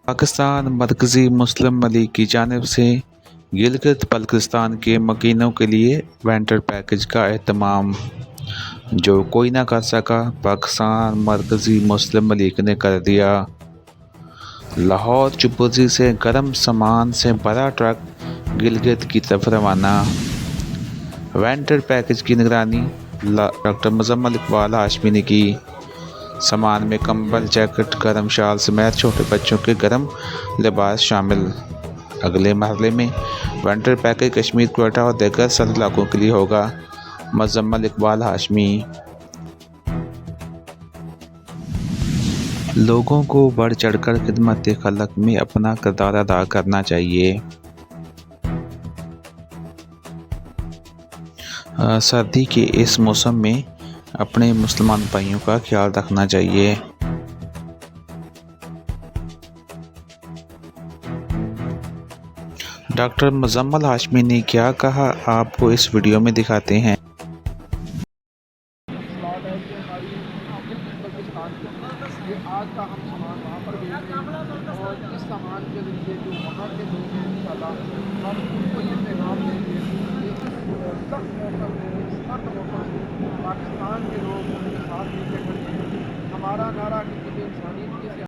पाकिस्तान मरकज़ी मुस्लिम लीग की जानिब से गिलगित बल्तिस्तान के मकीनों के लिए वेंटर पैकेज का एहतमाम। जो कोई ना कर सका, पाकिस्तान मरकज़ी मुस्लिम लीग ने कर दिया। लाहौर चुपौजी से गर्म सामान से बड़ा ट्रक गिलगित की तरफ रवाना। वेंटर पैकेज की निगरानी डॉक्टर मुजम्मिल इकबाल हाशमी ने की। सामान में कंबल, जैकेट, गर्म शाल समेत छोटे बच्चों के गर्म लिबास शामिल। अगले मरहले में वेंटर पैकेज कश्मीर, क्वेटा और दीगर सर्द इलाकों के लिए होगा। मुजम्मिल इकबाल हाशमी। लोगों को बढ़ चढ़कर खिदमत खल्क में अपना किरदार अदा करना चाहिए। सर्दी के इस मौसम में अपने मुसलमान भाइयों का ख्याल रखना चाहिए। डॉक्टर मुजम्मिल हाशमी ने क्या कहा, आपको इस वीडियो में दिखाते हैं। ये आज का हम सामान वहाँ पर भेज रहे हैं और इस सामान के ज़रिए जो वहाँ के लोग हैं इंशाल्लाह हम उनको ये पैगाम देंगे कि इस सख्त मौसम में, इस सर्द मौसम में पाकिस्तान के लोग उनके साथ मिलकर खड़े हैं। हमारा नारा कि जब इंसानी